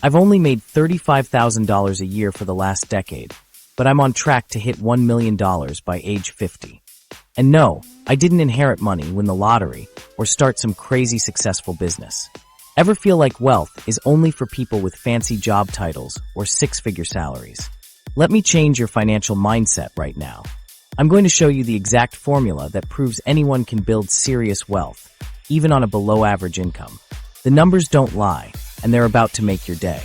I've only made $35,000 a year for the last decade, but I'm on track to hit $1 million by age 50. And no, I didn't inherit money, win the lottery, or start some crazy successful business. Ever feel like wealth is only for people with fancy job titles or six-figure salaries? Let me change your financial mindset right now. I'm going to show you the exact formula that proves anyone can build serious wealth, even on a below-average income. The numbers don't lie, and they're about to make your day.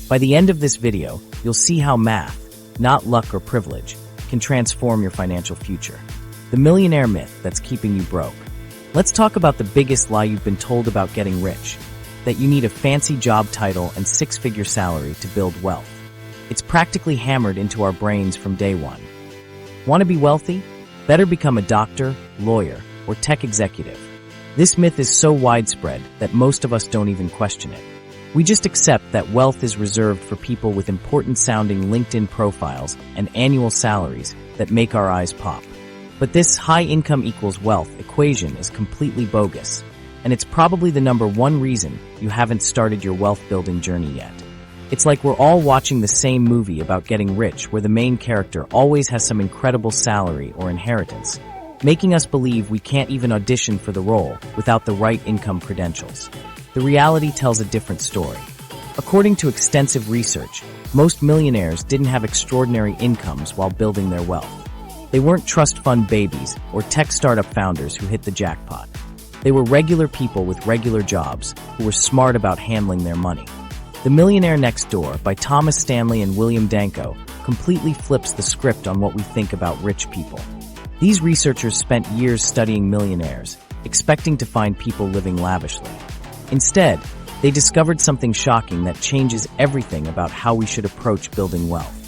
By the end of this video, you'll see how math, not luck or privilege, can transform your financial future. The millionaire myth that's keeping you broke. Let's talk about the biggest lie you've been told about getting rich, that you need a fancy job title and six-figure salary to build wealth. It's practically hammered into our brains from day one. Want to be wealthy? Better become a doctor, lawyer, or tech executive. This myth is so widespread that most of us don't even question it. We just accept that wealth is reserved for people with important-sounding LinkedIn profiles and annual salaries that make our eyes pop. But this high income equals wealth equation is completely bogus, and it's probably the number one reason you haven't started your wealth-building journey yet. It's like we're all watching the same movie about getting rich where the main character always has some incredible salary or inheritance, making us believe we can't even audition for the role without the right income credentials. The reality tells a different story. According to extensive research, most millionaires didn't have extraordinary incomes while building their wealth. They weren't trust fund babies or tech startup founders who hit the jackpot. They were regular people with regular jobs who were smart about handling their money. The Millionaire Next Door by Thomas Stanley and William Danko completely flips the script on what we think about rich people. These researchers spent years studying millionaires, expecting to find people living lavishly. Instead, they discovered something shocking that changes everything about how we should approach building wealth.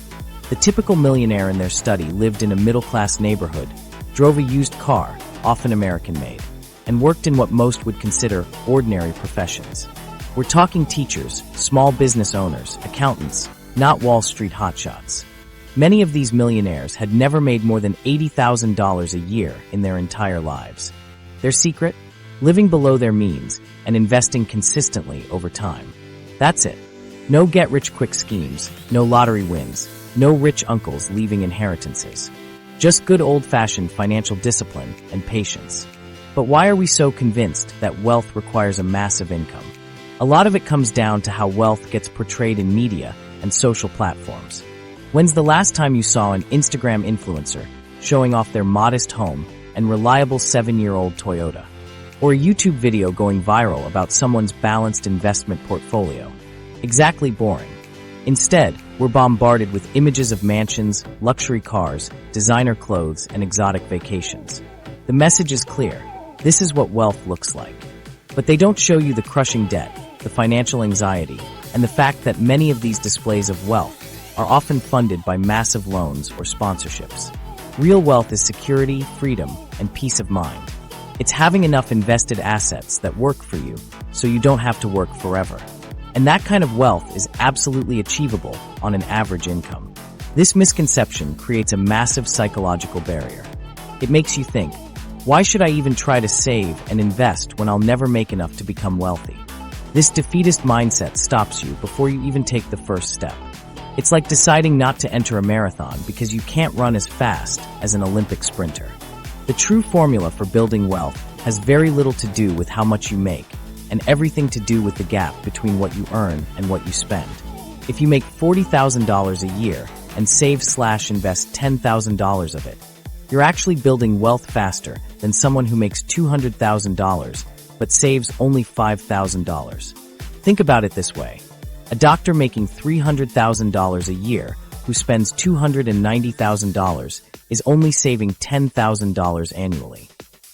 The typical millionaire in their study lived in a middle-class neighborhood, drove a used car, often American-made, and worked in what most would consider ordinary professions. We're talking teachers, small business owners, accountants, not Wall Street hotshots. Many of these millionaires had never made more than $80,000 a year in their entire lives. Their secret? Living below their means and investing consistently over time. That's it. No get-rich-quick schemes, no lottery wins, no rich uncles leaving inheritances. Just good old-fashioned financial discipline and patience. But why are we so convinced that wealth requires a massive income? A lot of it comes down to how wealth gets portrayed in media and social platforms. When's the last time you saw an Instagram influencer showing off their modest home and reliable 7-year-old Toyota? Or a YouTube video going viral about someone's balanced investment portfolio? Exactly boring. Instead, we're bombarded with images of mansions, luxury cars, designer clothes, and exotic vacations. The message is clear. This is what wealth looks like. But they don't show you the crushing debt, the financial anxiety, and the fact that many of these displays of wealth are often funded by massive loans or sponsorships. Real wealth is security, freedom, and peace of mind. It's having enough invested assets that work for you so you don't have to work forever. And that kind of wealth is absolutely achievable on an average income. This misconception creates a massive psychological barrier. It makes you think, why should I even try to save and invest when I'll never make enough to become wealthy? This defeatist mindset stops you before you even take the first step. It's like deciding not to enter a marathon because you can't run as fast as an Olympic sprinter. The true formula for building wealth has very little to do with how much you make, and everything to do with the gap between what you earn and what you spend. If you make $40,000 a year and save/invest $10,000 of it, you're actually building wealth faster than someone who makes $200,000 but saves only $5,000. Think about it this way. A doctor making $300,000 a year who spends $290,000 is only saving $10,000 annually.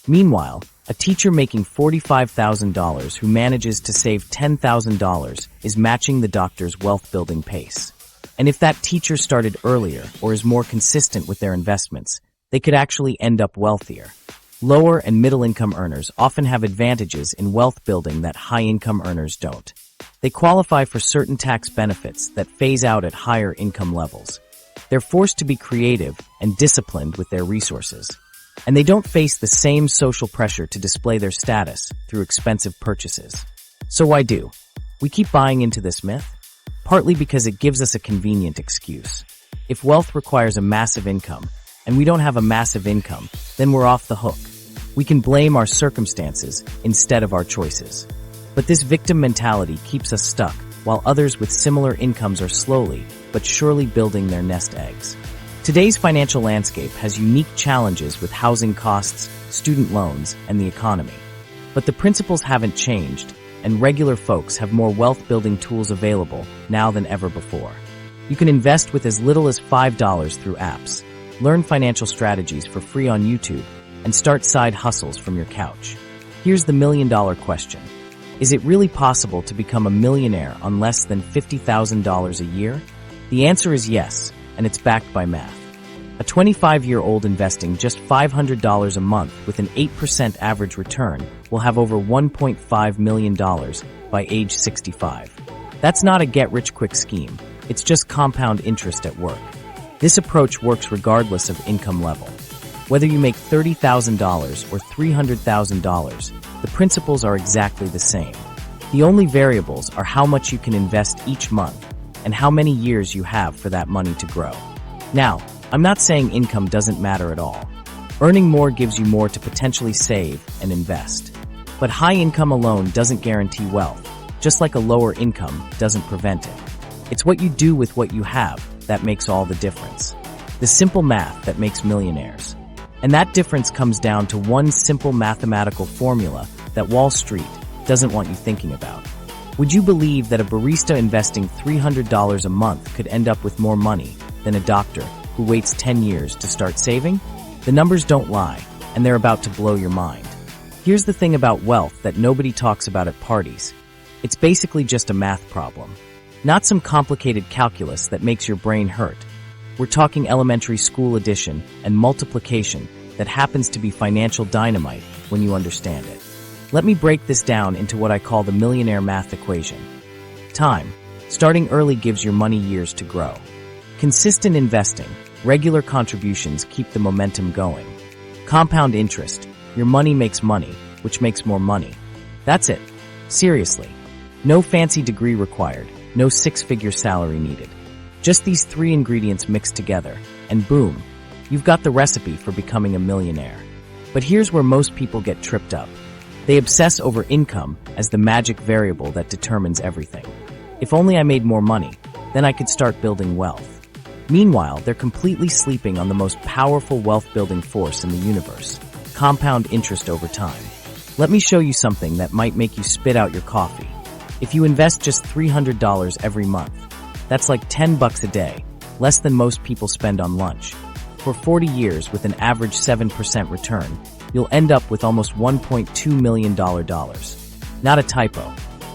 Meanwhile, a teacher making $45,000 who manages to save $10,000 is matching the doctor's wealth-building pace. And if that teacher started earlier or is more consistent with their investments, they could actually end up wealthier. Lower and middle-income earners often have advantages in wealth building that high-income earners don't. They qualify for certain tax benefits that phase out at higher income levels. They're forced to be creative and disciplined with their resources. And they don't face the same social pressure to display their status through expensive purchases. So why do we keep buying into this myth? partly because it gives us a convenient excuse. If wealth requires a massive income, and we don't have a massive income, then we're off the hook. We can blame our circumstances instead of our choices. But this victim mentality keeps us stuck, while others with similar incomes are slowly, but surely building their nest eggs. Today's financial landscape has unique challenges with housing costs, student loans, and the economy. But the principles haven't changed, and regular folks have more wealth-building tools available now than ever before. You can invest with as little as $5 through apps, learn financial strategies for free on YouTube, and start side hustles from your couch. Here's the million-dollar question. Is it really possible to become a millionaire on less than $50,000 a year? The answer is yes, and it's backed by math. A 25-year-old investing just $500 a month with an 8% average return will have over $1.5 million by age 65. That's not a get-rich-quick scheme. It's just compound interest at work. This approach works regardless of income level. Whether you make $30,000 or $300,000, the principles are exactly the same. The only variables are how much you can invest each month and how many years you have for that money to grow. Now, I'm not saying income doesn't matter at all. Earning more gives you more to potentially save and invest. But high income alone doesn't guarantee wealth, just like a lower income doesn't prevent it. It's what you do with what you have that makes all the difference. The simple math that makes millionaires. And that difference comes down to one simple mathematical formula that Wall Street doesn't want you thinking about. Would you believe that a barista investing $300 a month could end up with more money than a doctor who waits 10 years to start saving? The numbers don't lie, and they're about to blow your mind. Here's the thing about wealth that nobody talks about at parties. It's basically just a math problem. Not some complicated calculus that makes your brain hurt. We're talking elementary school addition and multiplication that happens to be financial dynamite when you understand it. Let me break this down into what I call the millionaire math equation. Time. Starting early gives your money years to grow. Consistent investing, regular contributions keep the momentum going. Compound interest. Your money makes money, which makes more money. That's it. Seriously. No fancy degree required, no six-figure salary needed. Just these three ingredients mixed together, and boom, you've got the recipe for becoming a millionaire. But here's where most people get tripped up. They obsess over income as the magic variable that determines everything. If only I made more money, then I could start building wealth. Meanwhile, they're completely sleeping on the most powerful wealth-building force in the universe, compound interest over time. Let me show you something that might make you spit out your coffee. If you invest just $300 every month, that's like $10 a day, less than most people spend on lunch. For 40 years with an average 7% return, you'll end up with almost $1.2 million. Not a typo.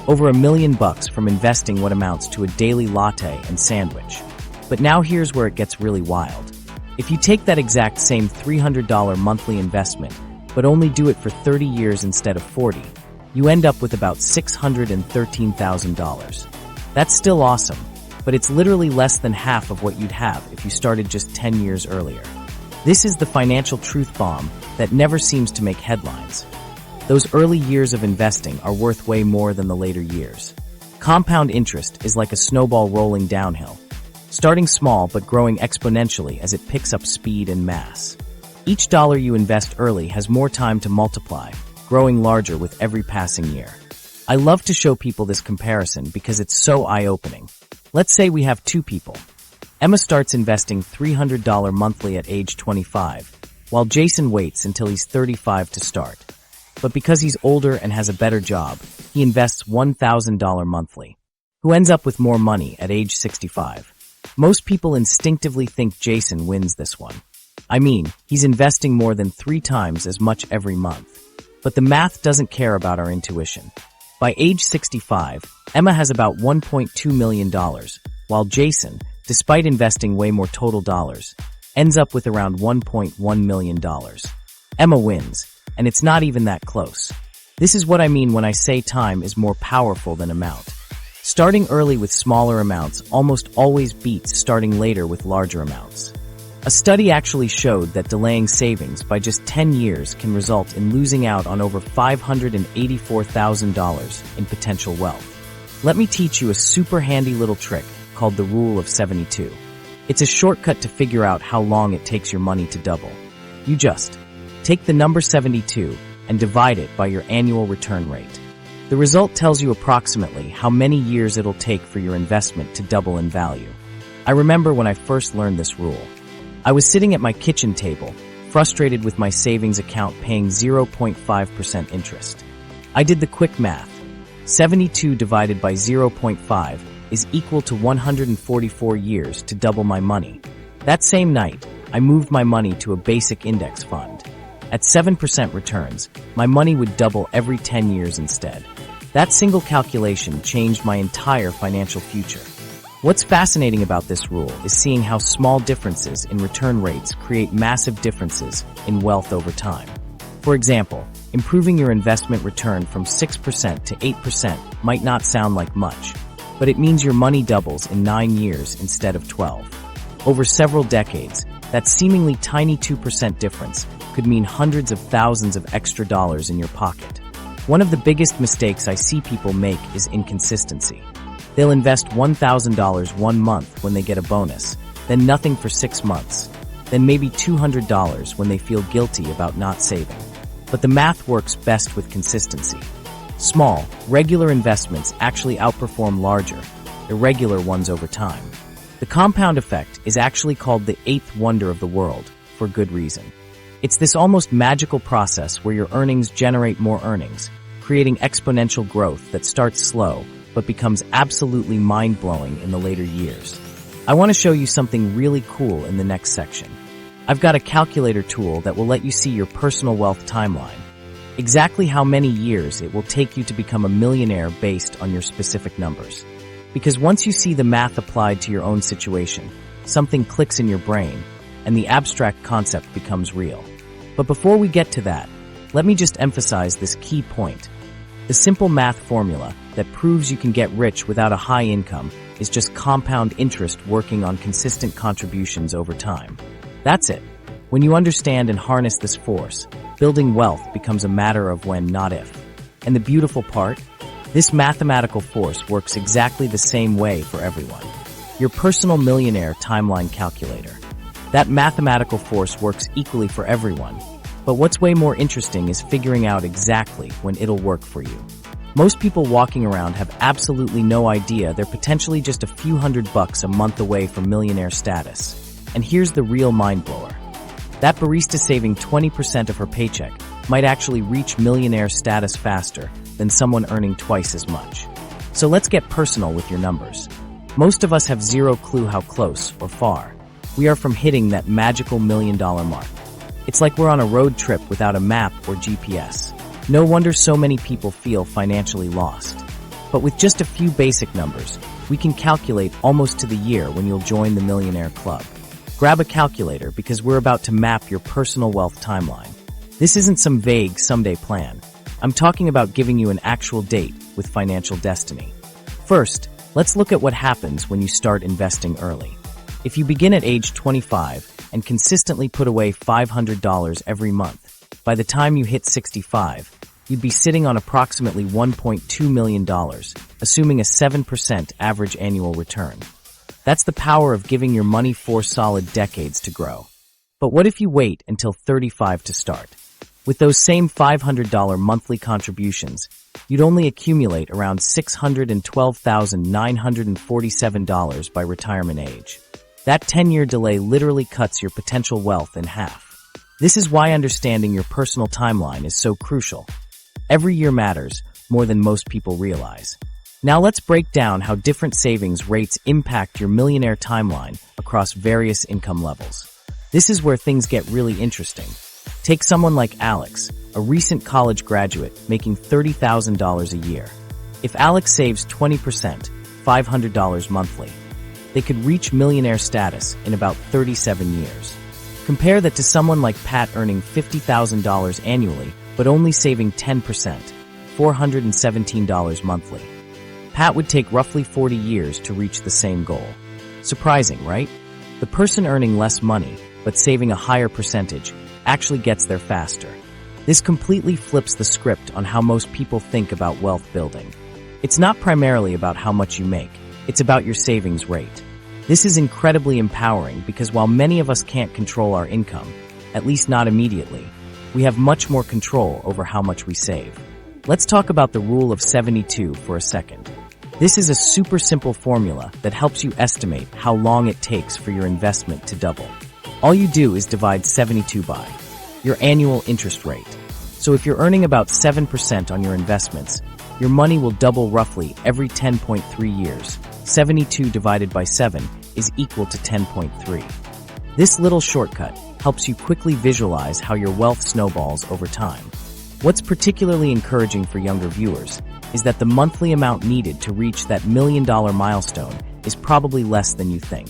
Over $1 million from investing what amounts to a daily latte and sandwich. But now here's where it gets really wild. If you take that exact same $300 monthly investment, but only do it for 30 years instead of 40, you end up with about $613,000. That's still awesome, but it's literally less than half of what you'd have if you started just 10 years earlier. This is the financial truth bomb that never seems to make headlines. Those early years of investing are worth way more than the later years. Compound interest is like a snowball rolling downhill, starting small but growing exponentially as it picks up speed and mass. Each dollar you invest early has more time to multiply, growing larger with every passing year. I love to show people this comparison because it's so eye-opening. Let's say we have two people. Emma starts investing $300 monthly at age 25, while Jason waits until he's 35 to start. But because he's older and has a better job, he invests $1,000 monthly. Who ends up with more money at age 65? Most people instinctively think Jason wins this one. I mean, he's investing more than 3 times as much every month. But the math doesn't care about our intuition. By age 65, Emma has about $1.2 million, while Jason, despite investing way more total dollars, ends up with around $1.1 million. Emma wins, and it's not even that close. This is what I mean when I say time is more powerful than amount. Starting early with smaller amounts almost always beats starting later with larger amounts. A study actually showed that delaying savings by just 10 years can result in losing out on over $584,000 in potential wealth. Let me teach you a super handy little trick called the Rule of 72. It's a shortcut to figure out how long it takes your money to double. You just take the number 72 and divide it by your annual return rate. The result tells you approximately how many years it'll take for your investment to double in value. I remember when I first learned this rule. I was sitting at my kitchen table, frustrated with my savings account paying 0.5% interest. I did the quick math. 72 divided by 0.5 is equal to 144 years to double my money. That same night, I moved my money to a basic index fund. At 7% returns, my money would double every 10 years instead. That single calculation changed my entire financial future. What's fascinating about this rule is seeing how small differences in return rates create massive differences in wealth over time. For example, improving your investment return from 6% to 8% might not sound like much, but it means your money doubles in 9 years instead of 12. Over several decades, that seemingly tiny 2% difference could mean hundreds of thousands of extra dollars in your pocket. One of the biggest mistakes I see people make is inconsistency. They'll invest $1,000 one month when they get a bonus, then nothing for 6 months, then maybe $200 when they feel guilty about not saving. But the math works best with consistency. Small, regular investments actually outperform larger, irregular ones over time. The compound effect is actually called the eighth wonder of the world, for good reason. It's this almost magical process where your earnings generate more earnings, creating exponential growth that starts slow but becomes absolutely mind-blowing in the later years. I want to show you something really cool in the next section. I've got a calculator tool that will let you see your personal wealth timeline. Exactly how many years it will take you to become a millionaire based on your specific numbers. Because once you see the math applied to your own situation, something clicks in your brain, and the abstract concept becomes real. But before we get to that, let me just emphasize this key point. The simple math formula that proves you can get rich without a high income is just compound interest working on consistent contributions over time. That's it. When you understand and harness this force, building wealth becomes a matter of when, not if. And the beautiful part? This mathematical force works exactly the same way for everyone. Your personal millionaire timeline calculator. That mathematical force works equally for everyone. But what's way more interesting is figuring out exactly when it'll work for you. Most people walking around have absolutely no idea they're potentially just a few $100 a month away from millionaire status. And here's the real mind blower. That barista saving 20% of her paycheck might actually reach millionaire status faster than someone earning twice as much. So let's get personal with your numbers. Most of us have zero clue how close or far we are from hitting that magical $1 million mark. It's like we're on a road trip without a map or GPS. No wonder so many people feel financially lost. But with just a few basic numbers, we can calculate almost to the year when you'll join the Millionaire Club. Grab a calculator because we're about to map your personal wealth timeline. This isn't some vague someday plan. I'm talking about giving you an actual date with financial destiny. First, let's look at what happens when you start investing early. If you begin at age 25 and consistently put away $500 every month, by the time you hit 65, you'd be sitting on approximately $1.2 million, assuming a 7% average annual return. That's the power of giving your money 4 solid decades to grow. But what if you wait until 35 to start? With those same $500 monthly contributions, you'd only accumulate around $612,947 by retirement age. That 10-year delay literally cuts your potential wealth in half. This is why understanding your personal timeline is so crucial. Every year matters more than most people realize. Now let's break down how different savings rates impact your millionaire timeline across various income levels. This is where things get really interesting. Take someone like Alex, a recent college graduate making $30,000 a year. If Alex saves 20%, $500 monthly, they could reach millionaire status in about 37 years. Compare that to someone like Pat earning $50,000 annually, but only saving 10%, $417 monthly. Pat would take roughly 40 years to reach the same goal. Surprising, right? The person earning less money, but saving a higher percentage, actually gets there faster. This completely flips the script on how most people think about wealth building. It's not primarily about how much you make, it's about your savings rate. This is incredibly empowering because while many of us can't control our income, at least not immediately, we have much more control over how much we save. Let's talk about the rule of 72 for a second. This is a super simple formula that helps you estimate how long it takes for your investment to double. All you do is divide 72 by your annual interest rate. So if you're earning about 7% on your investments, your money will double roughly every 10.3 years. 72 divided by 7 is equal to 10.3. This little shortcut helps you quickly visualize how your wealth snowballs over time. What's particularly encouraging for younger viewers is that the monthly amount needed to reach that $1 million milestone is probably less than you think.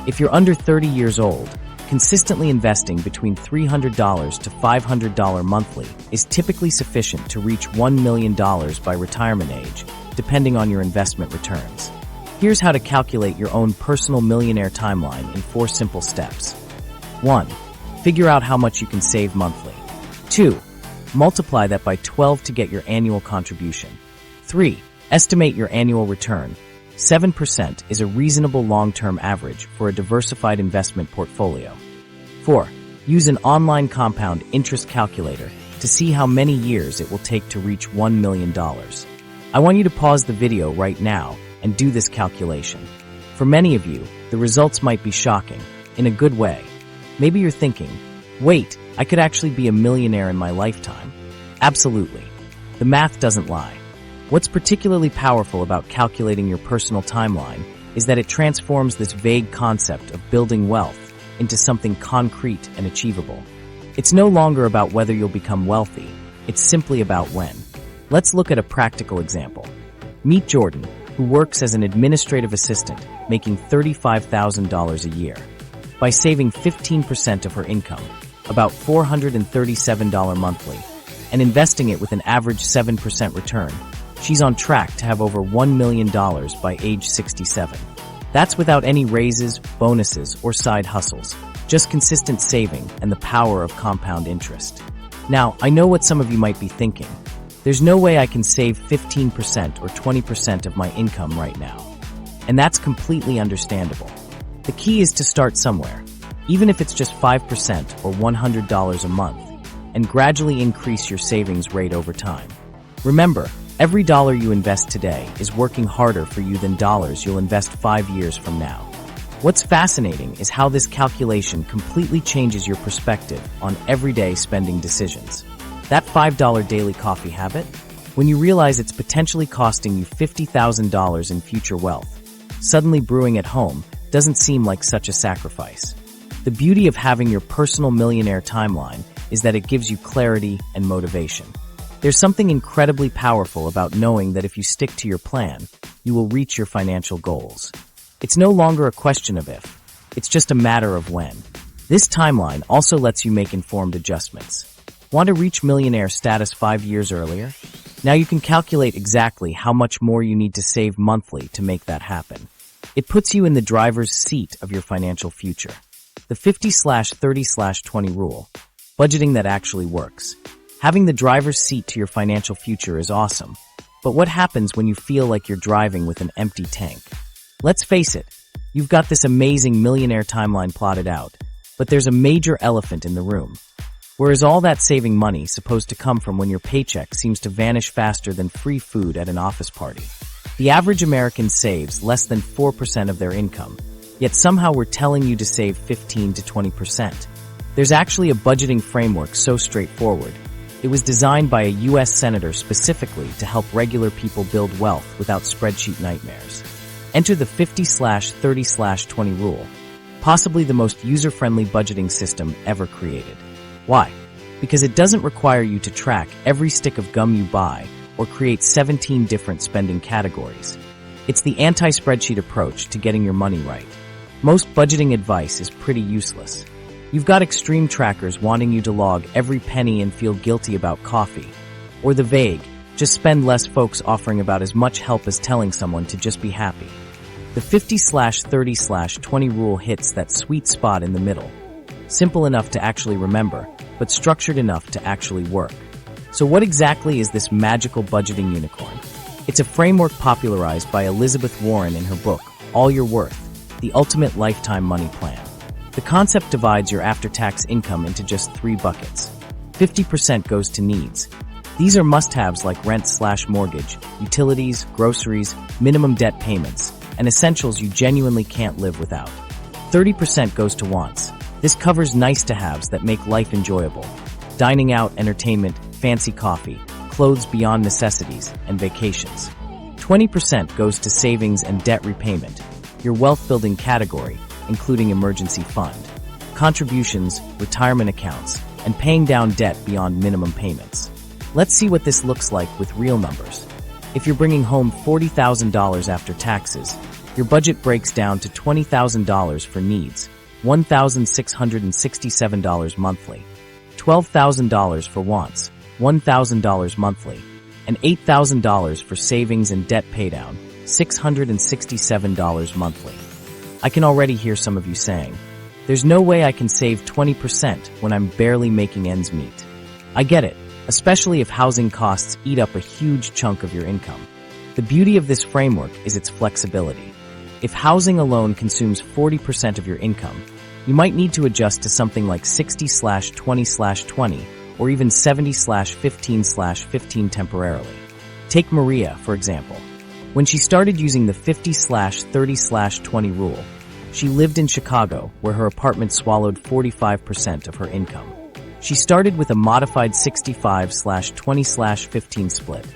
If you're under 30 years old, consistently investing between $300 to $500 monthly is typically sufficient to reach $1 million by retirement age, depending on your investment returns. Here's how to calculate your own personal millionaire timeline in 4 simple steps. 1. Figure out how much you can save monthly. 2. Multiply that by 12 to get your annual contribution. 3. Estimate your annual return. 7% is a reasonable long-term average for a diversified investment portfolio. 4. Use an online compound interest calculator to see how many years it will take to reach $1 million. I want you to pause the video right now and do this calculation. For many of you, the results might be shocking, in a good way. Maybe you're thinking, wait, I could actually be a millionaire in my lifetime. Absolutely. The math doesn't lie. What's particularly powerful about calculating your personal timeline is that it transforms this vague concept of building wealth into something concrete and achievable. It's no longer about whether you'll become wealthy, it's simply about when. Let's look at a practical example. Meet Jordan, who works as an administrative assistant, making $35,000 a year. By saving 15% of her income, about $437 monthly, and investing it with an average 7% return, she's on track to have over $1 million by age 67. That's without any raises, bonuses, or side hustles, just consistent saving and the power of compound interest. Now, I know what some of you might be thinking. There's no way I can save 15% or 20% of my income right now. And that's completely understandable. The key is to start somewhere, even if it's just 5% or $100 a month, and gradually increase your savings rate over time. Remember, every dollar you invest today is working harder for you than dollars you'll invest 5 years from now. What's fascinating is how this calculation completely changes your perspective on everyday spending decisions. That $5 daily coffee habit? When you realize it's potentially costing you $50,000 in future wealth, suddenly brewing at home doesn't seem like such a sacrifice. The beauty of having your personal millionaire timeline is that it gives you clarity and motivation. There's something incredibly powerful about knowing that if you stick to your plan, you will reach your financial goals. It's no longer a question of if, it's just a matter of when. This timeline also lets you make informed adjustments. Want to reach millionaire status 5 years earlier? Now you can calculate exactly how much more you need to save monthly to make that happen. It puts you in the driver's seat of your financial future. The 50/30/20 rule. Budgeting that actually works. Having the driver's seat to your financial future is awesome, but what happens when you feel like you're driving with an empty tank? Let's face it, you've got this amazing millionaire timeline plotted out, but there's a major elephant in the room. Where is all that saving money supposed to come from when your paycheck seems to vanish faster than free food at an office party? The average American saves less than 4% of their income, yet somehow we're telling you to save 15 to 20%. There's actually a budgeting framework so straightforward. It was designed by a U.S. senator specifically to help regular people build wealth without spreadsheet nightmares. Enter the 50/30/20 rule, possibly the most user-friendly budgeting system ever created. Why? Because it doesn't require you to track every stick of gum you buy or create 17 different spending categories. It's the anti-spreadsheet approach to getting your money right. Most budgeting advice is pretty useless. You've got extreme trackers wanting you to log every penny and feel guilty about coffee. Or the vague, just spend less folks offering about as much help as telling someone to just be happy. The 50/30/20 rule hits that sweet spot in the middle. Simple enough to actually remember, but structured enough to actually work. So what exactly is this magical budgeting unicorn? It's a framework popularized by Elizabeth Warren in her book, All Your Worth, The Ultimate Lifetime Money Plan. The concept divides your after-tax income into just 3 buckets. 50% goes to needs. These are must-haves like rent/mortgage, utilities, groceries, minimum debt payments, and essentials you genuinely can't live without. 30% goes to wants. This covers nice-to-haves that make life enjoyable. Dining out, entertainment, fancy coffee, clothes beyond necessities, and vacations. 20% goes to savings and debt repayment, your wealth-building category, including emergency fund, contributions, retirement accounts, and paying down debt beyond minimum payments. Let's see what this looks like with real numbers. If you're bringing home $40,000 after taxes, your budget breaks down to $20,000 for needs, $1,667 monthly, $12,000 for wants, $1,000 monthly, and $8,000 for savings and debt paydown, $667 monthly. I can already hear some of you saying, "There's no way I can save 20% when I'm barely making ends meet." I get it, especially if housing costs eat up a huge chunk of your income. The beauty of this framework is its flexibility. If housing alone consumes 40% of your income, you might need to adjust to something like 60/20/20 or even 70/15/15 temporarily. Take Maria, for example. When she started using the 50/30/20 rule, she lived in Chicago, where her apartment swallowed 45% of her income. She started with a modified 65/20/15 split,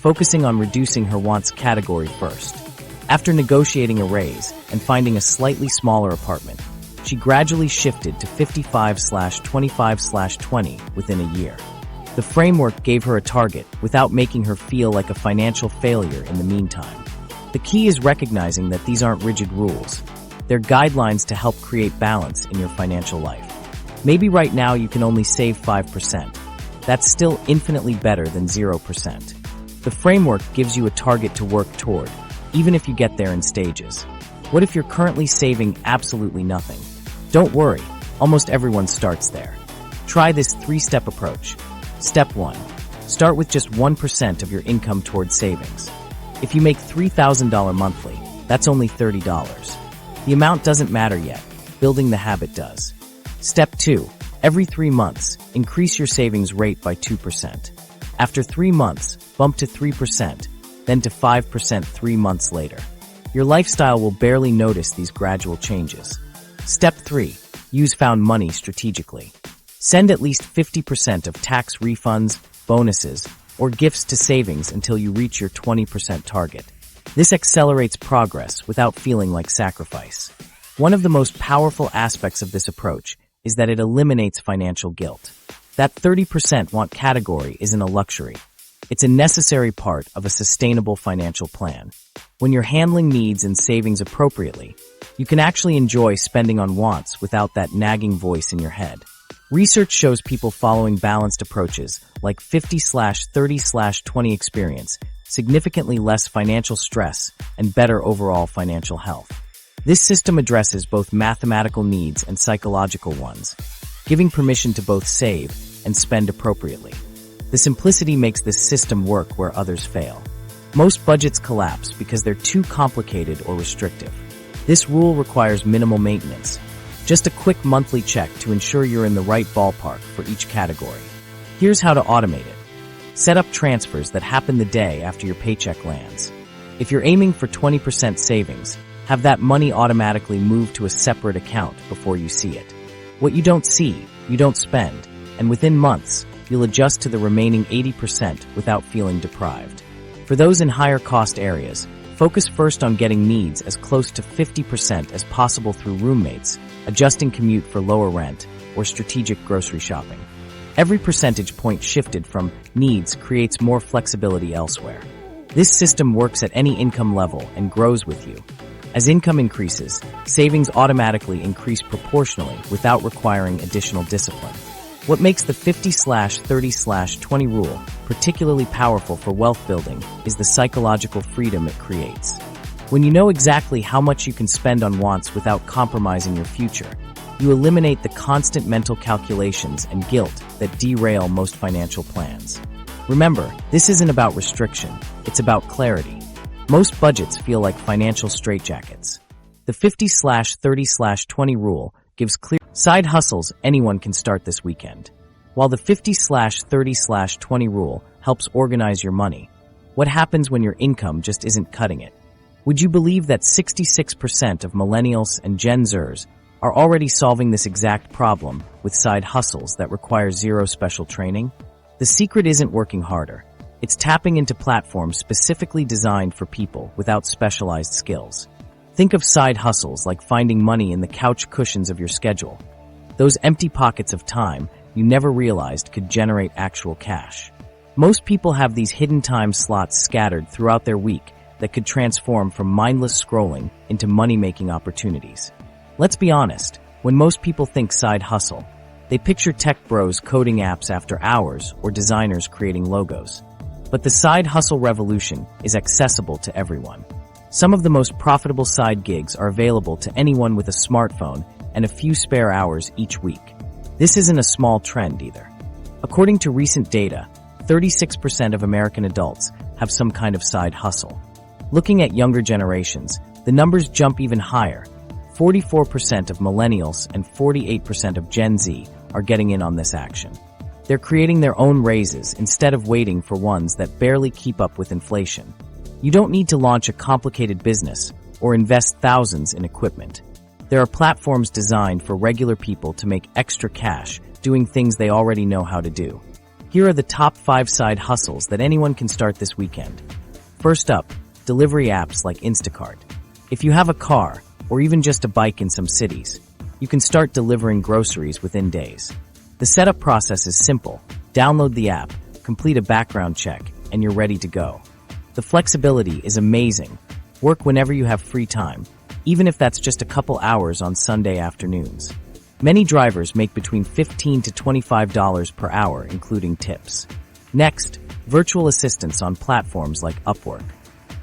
focusing on reducing her wants category first. After negotiating a raise and finding a slightly smaller apartment, she gradually shifted to 55/25/20 within a year. The framework gave her a target without making her feel like a financial failure in the meantime. The key is recognizing that these aren't rigid rules. They're guidelines to help create balance in your financial life. Maybe right now you can only save 5%. That's still infinitely better than 0%. The framework gives you a target to work toward, even if you get there in stages. What if you're currently saving absolutely nothing? Don't worry, almost everyone starts there. Try this 3-step approach. Step 1. Start with just 1% of your income towards savings. If you make $3,000 monthly, that's only $30. The amount doesn't matter yet. Building the habit does. Step 2. Every 3 months, increase your savings rate by 2%. After 3 months, bump to 3%, then to 5% 3 months later. Your lifestyle will barely notice these gradual changes. Step 3. Use found money strategically. Send at least 50% of tax refunds, bonuses, or gifts to savings until you reach your 20% target. This accelerates progress without feeling like sacrifice. One of the most powerful aspects of this approach is that it eliminates financial guilt. That 30% want category isn't a luxury. It's a necessary part of a sustainable financial plan. When you're handling needs and savings appropriately, you can actually enjoy spending on wants without that nagging voice in your head. Research shows people following balanced approaches, like 50/30/20 experience, significantly less financial stress and better overall financial health. This system addresses both mathematical needs and psychological ones, giving permission to both save and spend appropriately. The simplicity makes this system work where others fail. Most budgets collapse because they're too complicated or restrictive. This rule requires minimal maintenance. Just a quick monthly check to ensure you're in the right ballpark for each category. Here's how to automate it. Set up transfers that happen the day after your paycheck lands. If you're aiming for 20% savings, have that money automatically move to a separate account before you see it. What you don't see, you don't spend, and within months, you'll adjust to the remaining 80% without feeling deprived. For those in higher cost areas, focus first on getting needs as close to 50% as possible through roommates, adjusting commute for lower rent, or strategic grocery shopping. Every percentage point shifted from needs creates more flexibility elsewhere. This system works at any income level and grows with you. As income increases, savings automatically increase proportionally without requiring additional discipline. What makes the 50/30/20 rule particularly powerful for wealth building is the psychological freedom it creates. When you know exactly how much you can spend on wants without compromising your future, you eliminate the constant mental calculations and guilt that derail most financial plans. Remember, this isn't about restriction, it's about clarity. Most budgets feel like financial straitjackets. The 50/30/20 rule gives clear side hustles anyone can start this weekend. While the 50/30/20 rule helps organize your money, what happens when your income just isn't cutting it? Would you believe that 66% of millennials and Gen Zers are already solving this exact problem with side hustles that require zero special training? The secret isn't working harder. It's tapping into platforms specifically designed for people without specialized skills. Think of side hustles like finding money in the couch cushions of your schedule. Those empty pockets of time you never realized could generate actual cash. Most people have these hidden time slots scattered throughout their week that could transform from mindless scrolling into money-making opportunities. Let's be honest, when most people think side hustle, they picture tech bros coding apps after hours or designers creating logos. But the side hustle revolution is accessible to everyone. Some of the most profitable side gigs are available to anyone with a smartphone and a few spare hours each week. This isn't a small trend either. According to recent data, 36% of American adults have some kind of side hustle. Looking at younger generations, the numbers jump even higher. 44% of millennials and 48% of Gen Z are getting in on this action. They're creating their own raises instead of waiting for ones that barely keep up with inflation. You don't need to launch a complicated business or invest thousands in equipment. There are platforms designed for regular people to make extra cash doing things they already know how to do. Here are the top 5 side hustles that anyone can start this weekend. First up, delivery apps like Instacart. If you have a car, or even just a bike in some cities, you can start delivering groceries within days. The setup process is simple. Download the app, complete a background check, and you're ready to go. The flexibility is amazing. Work whenever you have free time, even if that's just a couple hours on Sunday afternoons. Many drivers make between $15 to $25 per hour, including tips. Next, virtual assistants on platforms like Upwork.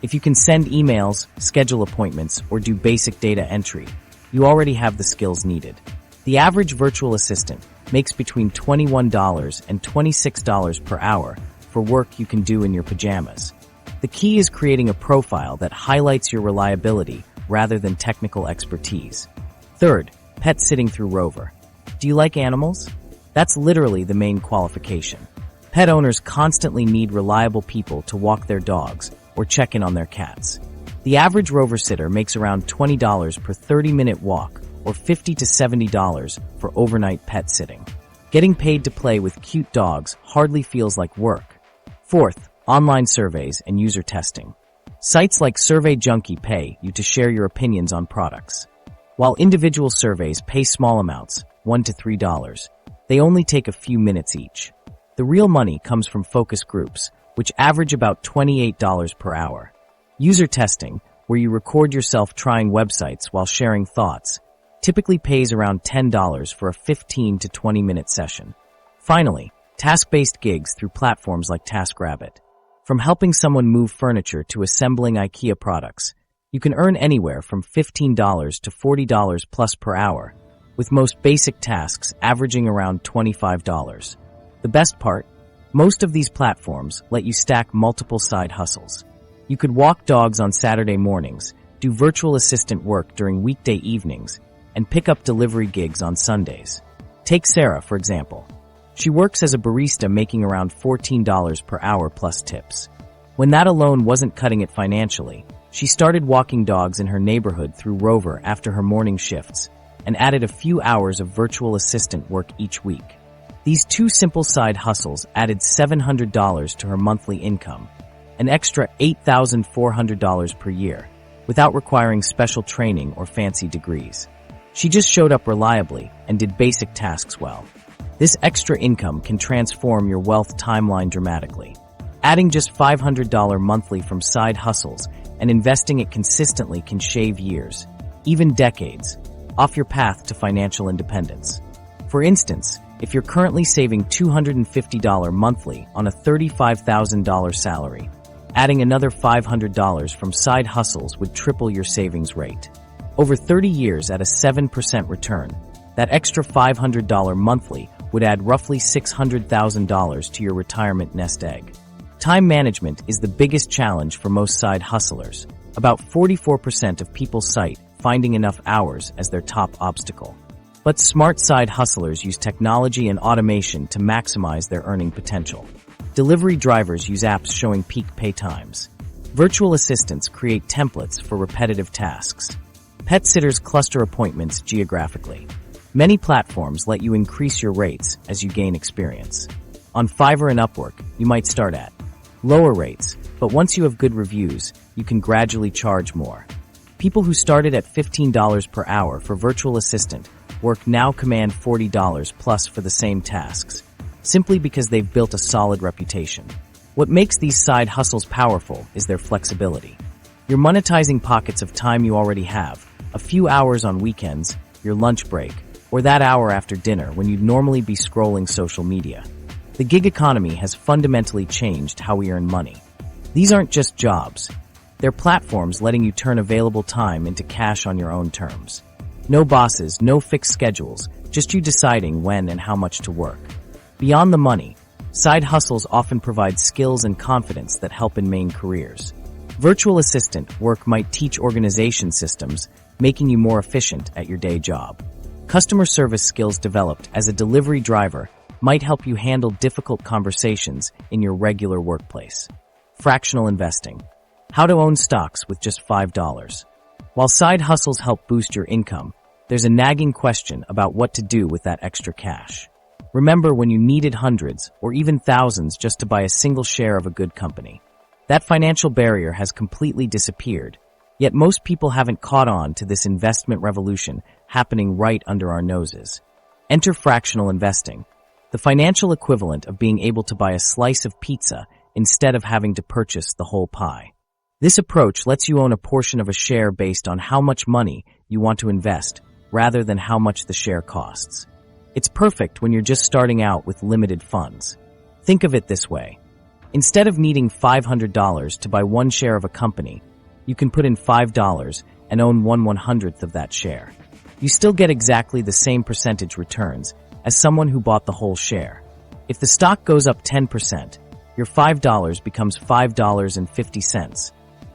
If you can send emails, schedule appointments, or do basic data entry, you already have the skills needed. The average virtual assistant makes between $21 and $26 per hour for work you can do in your pajamas. The key is creating a profile that highlights your reliability rather than technical expertise. Third, pet sitting through Rover. Do you like animals? That's literally the main qualification. Pet owners constantly need reliable people to walk their dogs or check in on their cats. The average Rover sitter makes around $20 per 30-minute walk or $50 to $70 for overnight pet sitting. Getting paid to play with cute dogs hardly feels like work. Fourth, online surveys and user testing. Sites like Survey Junkie pay you to share your opinions on products. While individual surveys pay small amounts, $1 to $3, they only take a few minutes each. The real money comes from focus groups, which average about $28 per hour. User testing, where you record yourself trying websites while sharing thoughts, typically pays around $10 for a 15 to 20-minute session. Finally, task-based gigs through platforms like TaskRabbit. From helping someone move furniture to assembling IKEA products, you can earn anywhere from $15 to $40 plus per hour, with most basic tasks averaging around $25. The best part? Most of these platforms let you stack multiple side hustles. You could walk dogs on Saturday mornings, do virtual assistant work during weekday evenings, and pick up delivery gigs on Sundays. Take Sarah, for example. She works as a barista making around $14 per hour plus tips. When that alone wasn't cutting it financially, she started walking dogs in her neighborhood through Rover after her morning shifts and added a few hours of virtual assistant work each week. These 2 simple side hustles added $700 to her monthly income, an extra $8,400 per year, without requiring special training or fancy degrees. She just showed up reliably and did basic tasks well. This extra income can transform your wealth timeline dramatically. Adding just $500 monthly from side hustles and investing it consistently can shave years, even decades, off your path to financial independence. For instance, if you're currently saving $250 monthly on a $35,000 salary, adding another $500 from side hustles would triple your savings rate. Over 30 years at a 7% return, that extra $500 monthly would add roughly $600,000 to your retirement nest egg. Time management is the biggest challenge for most side hustlers. About 44% of people cite finding enough hours as their top obstacle. But smart side hustlers use technology and automation to maximize their earning potential. Delivery drivers use apps showing peak pay times. Virtual assistants create templates for repetitive tasks. Pet sitters cluster appointments geographically. Many platforms let you increase your rates as you gain experience. On Fiverr and Upwork, you might start at lower rates, but once you have good reviews, you can gradually charge more. People who started at $15 per hour for virtual assistant work now command $40 plus for the same tasks, simply because they've built a solid reputation. What makes these side hustles powerful is their flexibility. You're monetizing pockets of time you already have, a few hours on weekends, your lunch break, or that hour after dinner when you'd normally be scrolling social media. The gig economy has fundamentally changed how we earn money. These aren't just jobs. They're platforms letting you turn available time into cash on your own terms. No bosses, no fixed schedules, just you deciding when and how much to work. Beyond the money, side hustles often provide skills and confidence that help in main careers. Virtual assistant work might teach organization systems, making you more efficient at your day job. Customer service skills developed as a delivery driver might help you handle difficult conversations in your regular workplace. Fractional investing. How to own stocks with just $5. While side hustles help boost your income, there's a nagging question about what to do with that extra cash. Remember when you needed hundreds or even thousands just to buy a single share of a good company? That financial barrier has completely disappeared, yet most people haven't caught on to this investment revolution happening right under our noses. Enter fractional investing, the financial equivalent of being able to buy a slice of pizza instead of having to purchase the whole pie. This approach lets you own a portion of a share based on how much money you want to invest, rather than how much the share costs. It's perfect when you're just starting out with limited funds. Think of it this way. Instead of needing $500 to buy one share of a company, you can put in $5 and own 1/100th of that share. You still get exactly the same percentage returns as someone who bought the whole share. If the stock goes up 10%, your $5 becomes $5.50,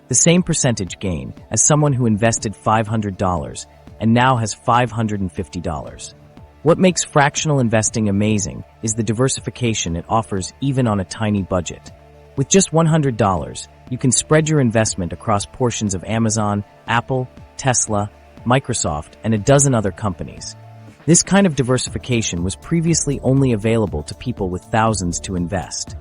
the same percentage gain as someone who invested $500 and now has $550. What makes fractional investing amazing is the diversification it offers even on a tiny budget. With just $100, you can spread your investment across portions of Amazon, Apple, Tesla, Microsoft, and a dozen other companies. This kind of diversification was previously only available to people with thousands to invest.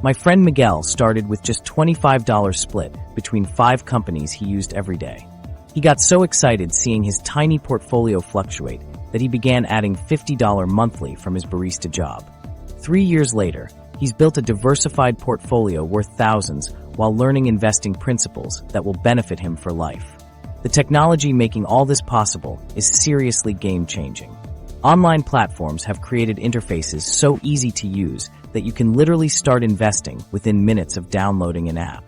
My friend Miguel started with just $25 split between 5 companies he used every day. He got so excited seeing his tiny portfolio fluctuate that he began adding $50 monthly from his barista job. 3 years later, he's built a diversified portfolio worth thousands while learning investing principles that will benefit him for life. The technology making all this possible is seriously game-changing. Online platforms have created interfaces so easy to use that you can literally start investing within minutes of downloading an app.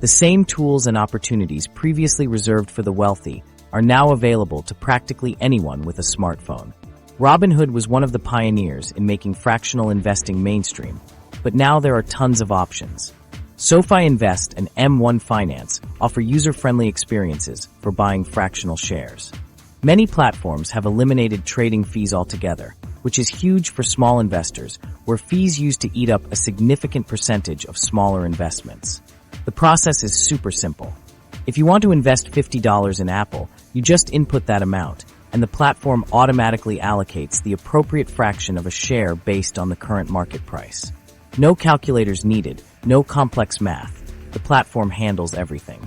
The same tools and opportunities previously reserved for the wealthy are now available to practically anyone with a smartphone. Robinhood was one of the pioneers in making fractional investing mainstream, but now there are tons of options. SoFi Invest and M1 Finance offer user-friendly experiences for buying fractional shares. Many platforms have eliminated trading fees altogether, which is huge for small investors, where fees used to eat up a significant percentage of smaller investments. The process is super simple. If you want to invest $50 in Apple, you just input that amount, and the platform automatically allocates the appropriate fraction of a share based on the current market price. No calculators needed, no complex math. The platform handles everything.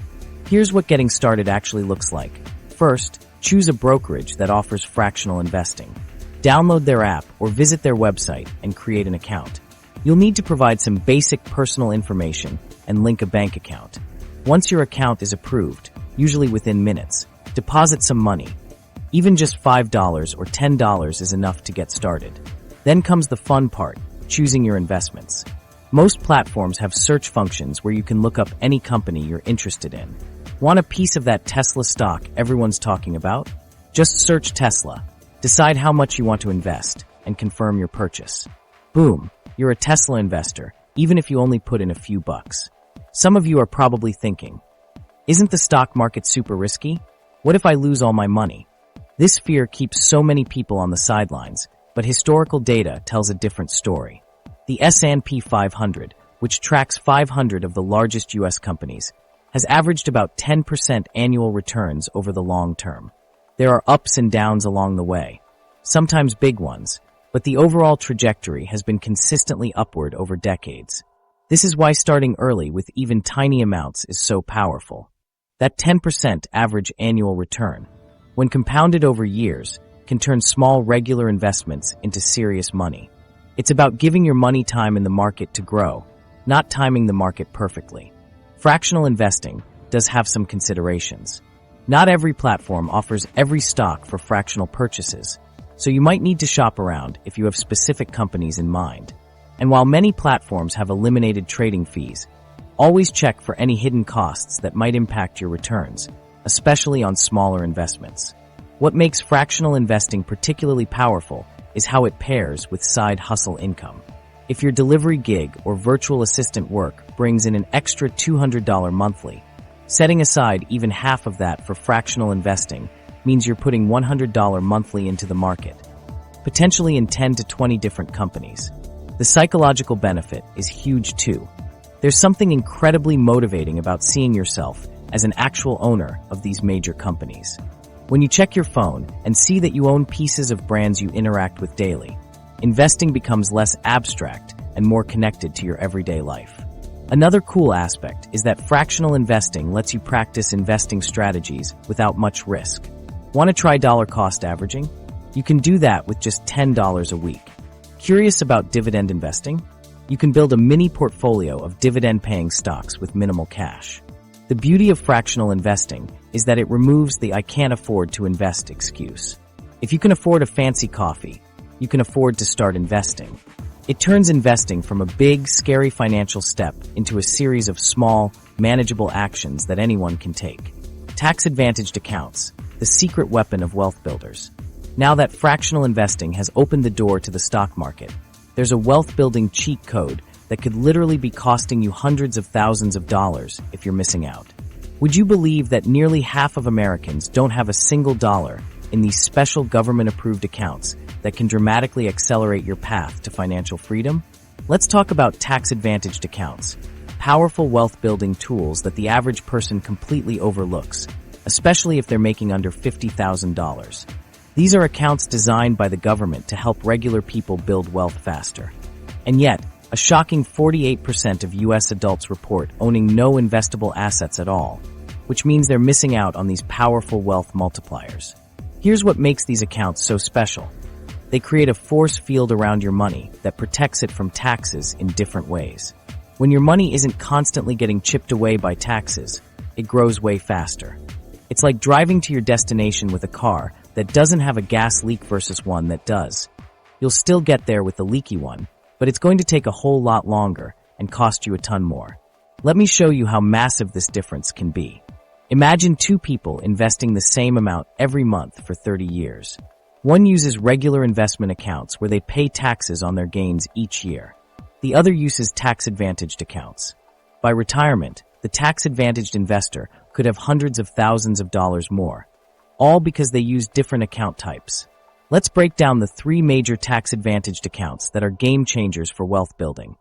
Here's what getting started actually looks like. First, choose a brokerage that offers fractional investing. Download their app or visit their website and create an account. You'll need to provide some basic personal information and link a bank account. Once your account is approved, usually within minutes, deposit some money. Even just $5 or $10 is enough to get started. Then comes the fun part, choosing your investments. Most platforms have search functions where you can look up any company you're interested in. Want a piece of that Tesla stock everyone's talking about? Just search Tesla, decide how much you want to invest, and confirm your purchase. Boom, you're a Tesla investor, even if you only put in a few bucks. Some of you are probably thinking, isn't the stock market super risky? What if I lose all my money? This fear keeps so many people on the sidelines, but historical data tells a different story. The S&P 500, which tracks 500 of the largest U.S. companies, has averaged about 10% annual returns over the long term. There are ups and downs along the way, sometimes big ones, but the overall trajectory has been consistently upward over decades. This is why starting early with even tiny amounts is so powerful. That 10% average annual return, when compounded over years, can turn small regular investments into serious money. It's about giving your money time in the market to grow, not timing the market perfectly. Fractional investing does have some considerations. Not every platform offers every stock for fractional purchases, so you might need to shop around if you have specific companies in mind. And while many platforms have eliminated trading fees, always check for any hidden costs that might impact your returns, especially on smaller investments. What makes fractional investing particularly powerful is how it pairs with side hustle income. If your delivery gig or virtual assistant work brings in an extra $200 monthly, setting aside even half of that for fractional investing means you're putting $100 monthly into the market, potentially in 10 to 20 different companies. The psychological benefit is huge too. There's something incredibly motivating about seeing yourself as an actual owner of these major companies. When you check your phone and see that you own pieces of brands you interact with daily, investing becomes less abstract and more connected to your everyday life. Another cool aspect is that fractional investing lets you practice investing strategies without much risk. Want to try dollar cost averaging? You can do that with just $10 a week. Curious about dividend investing? You can build a mini portfolio of dividend-paying stocks with minimal cash. The beauty of fractional investing is that it removes the "I can't afford to invest" excuse. If you can afford a fancy coffee, you can afford to start investing. It turns investing from a big, scary financial step into a series of small, manageable actions that anyone can take. Tax-advantaged accounts, the secret weapon of wealth builders. Now that fractional investing has opened the door to the stock market, there's a wealth-building cheat code that could literally be costing you hundreds of thousands of dollars if you're missing out. Would you believe that nearly half of Americans don't have a single dollar in these special government-approved accounts that can dramatically accelerate your path to financial freedom? Let's talk about tax-advantaged accounts, powerful wealth-building tools that the average person completely overlooks, especially if they're making under $50,000. These are accounts designed by the government to help regular people build wealth faster. And yet, a shocking 48% of U.S. adults report owning no investable assets at all, which means they're missing out on these powerful wealth multipliers. Here's what makes these accounts so special. They create a force field around your money that protects it from taxes in different ways. When your money isn't constantly getting chipped away by taxes, it grows way faster. It's like driving to your destination with a car that doesn't have a gas leak versus one that does. You'll still get there with the leaky one, but it's going to take a whole lot longer and cost you a ton more. Let me show you how massive this difference can be. Imagine two people investing the same amount every month for 30 years. One uses regular investment accounts where they pay taxes on their gains each year. The other uses tax-advantaged accounts. By retirement, the tax-advantaged investor could have hundreds of thousands of dollars more, all because they use different account types. Let's break down the three major tax-advantaged accounts that are game changers for wealth building.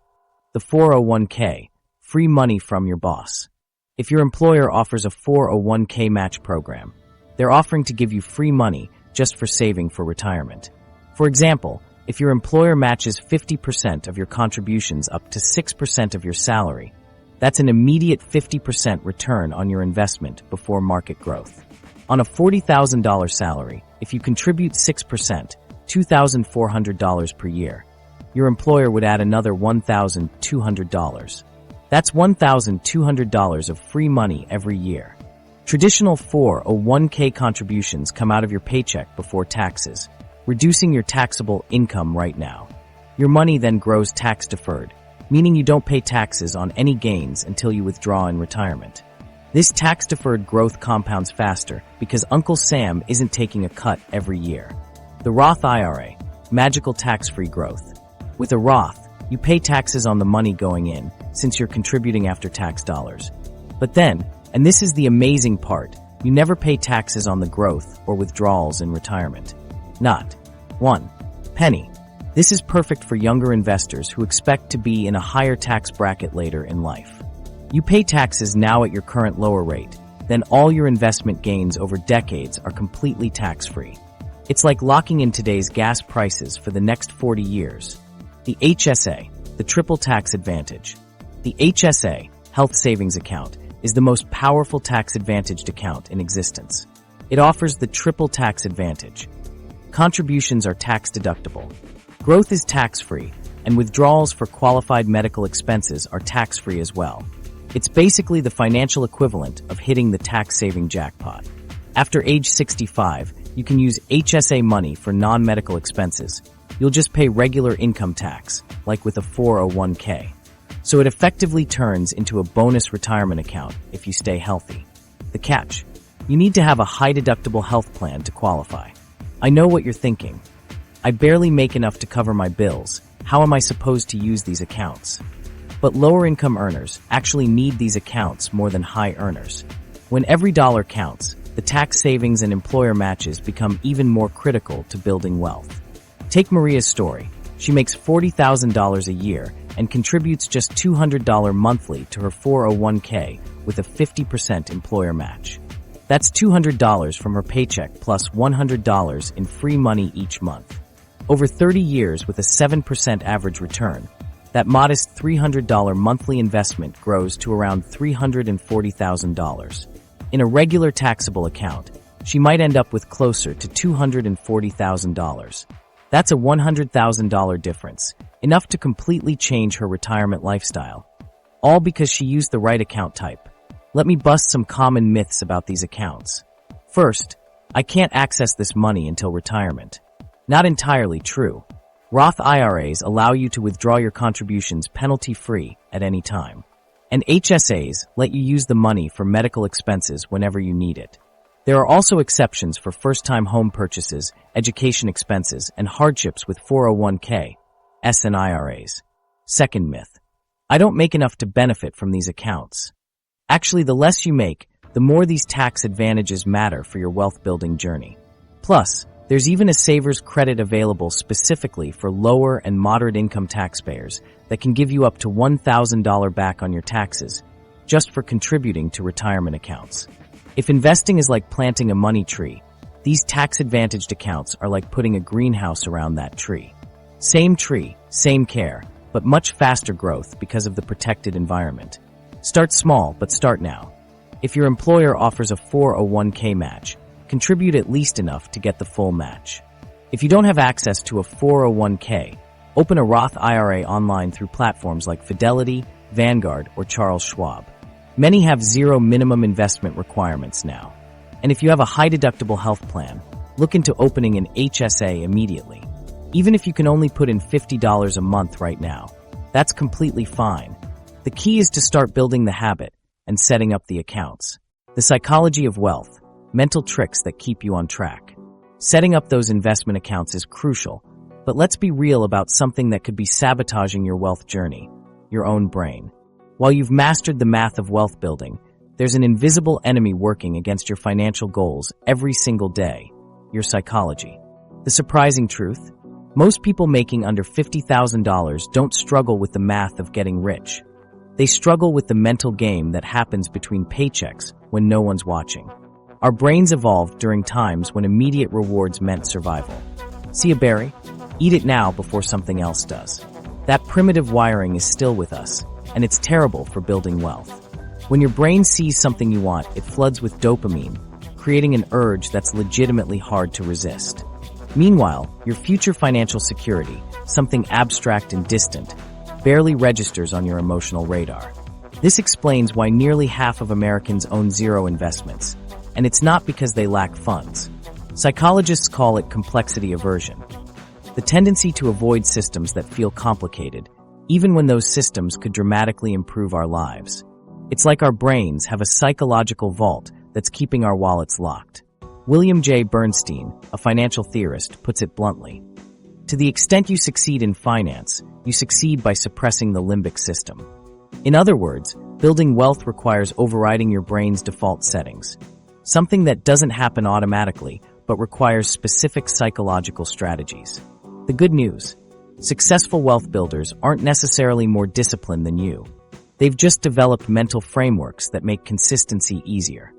The 401k, free money from your boss. If your employer offers a 401k match program, they're offering to give you free money just for saving for retirement. For example, if your employer matches 50% of your contributions up to 6% of your salary, that's an immediate 50% return on your investment before market growth. On a $40,000 salary, if you contribute 6%, $2,400 per year, your employer would add another $1,200. That's $1,200 of free money every year. Traditional 401k contributions come out of your paycheck before taxes, reducing your taxable income right now. Your money then grows tax-deferred, meaning you don't pay taxes on any gains until you withdraw in retirement. This tax-deferred growth compounds faster because Uncle Sam isn't taking a cut every year. The Roth IRA, magical tax-free growth. With a Roth, You pay taxes on the money going in, since you're contributing after tax dollars. But then, and this is the amazing part, you never pay taxes on the growth or withdrawals in retirement. Not one penny. This is perfect for younger investors who expect to be in a higher tax bracket later in life. You pay taxes now at your current lower rate, then all your investment gains over decades are completely tax-free. It's like locking in today's gas prices for the next 40 years. The HSA, the Triple Tax Advantage. The HSA, Health Savings Account, is the most powerful tax-advantaged account in existence. It offers the Triple Tax Advantage. Contributions are tax-deductible. Growth is tax-free, and withdrawals for qualified medical expenses are tax-free as well. It's basically the financial equivalent of hitting the tax-saving jackpot. After age 65, you can use HSA money for non-medical expenses. You'll just pay regular income tax, like with a 401k. So it effectively turns into a bonus retirement account if you stay healthy. The catch: you need to have a high-deductible health plan to qualify. I know what you're thinking. I barely make enough to cover my bills. How am I supposed to use these accounts? But lower-income earners actually need these accounts more than high earners. When every dollar counts, the tax savings and employer matches become even more critical to building wealth. Take Maria's story. She makes $40,000 a year and contributes just $200 monthly to her 401k with a 50% employer match. That's $200 from her paycheck plus $100 in free money each month. Over 30 years with a 7% average return, that modest $300 monthly investment grows to around $340,000. In a regular taxable account, she might end up with closer to $240,000. That's a $100,000 difference, enough to completely change her retirement lifestyle. All because she used the right account type. Let me bust some common myths about these accounts. First, I can't access this money until retirement. Not entirely true. Roth IRAs allow you to withdraw your contributions penalty-free at any time. And HSAs let you use the money for medical expenses whenever you need it. There are also exceptions for first-time home purchases, education expenses, and hardships with 401k, and IRAs. Second myth: I don't make enough to benefit from these accounts. Actually, the less you make, the more these tax advantages matter for your wealth-building journey. Plus, there's even a saver's credit available specifically for lower and moderate income taxpayers that can give you up to $1,000 back on your taxes just for contributing to retirement accounts. If investing is like planting a money tree, these tax-advantaged accounts are like putting a greenhouse around that tree. Same tree, same care, but much faster growth because of the protected environment. Start small, but start now. If your employer offers a 401k match, contribute at least enough to get the full match. If you don't have access to a 401k, open a Roth IRA online through platforms like Fidelity, Vanguard, or Charles Schwab. Many have zero minimum investment requirements now. And if you have a high-deductible health plan, look into opening an HSA immediately. Even if you can only put in $50 a month right now, that's completely fine. The key is to start building the habit and setting up the accounts. The psychology of wealth, mental tricks that keep you on track. Setting up those investment accounts is crucial, but let's be real about something that could be sabotaging your wealth journey: your own brain. While you've mastered the math of wealth building, there's an invisible enemy working against your financial goals every single day: your psychology. The surprising truth? Most people making under $50,000 don't struggle with the math of getting rich. They struggle with the mental game that happens between paychecks when no one's watching. Our brains evolved during times when immediate rewards meant survival. See a berry? Eat it now before something else does. That primitive wiring is still with us, and it's terrible for building wealth. When your brain sees something you want, it floods with dopamine, creating an urge that's legitimately hard to resist. Meanwhile, your future financial security, something abstract and distant, barely registers on your emotional radar. This explains why nearly half of Americans own zero investments, and it's not because they lack funds. Psychologists call it complexity aversion. The tendency to avoid systems that feel complicated, even when those systems could dramatically improve our lives. It's like our brains have a psychological vault that's keeping our wallets locked. William J. Bernstein, a financial theorist, puts it bluntly: To the extent you succeed in finance, you succeed by suppressing the limbic system. In other words, building wealth requires overriding your brain's default settings, something that doesn't happen automatically, but requires specific psychological strategies. The good news: successful wealth builders aren't necessarily more disciplined than you. They've just developed mental frameworks that make consistency easier.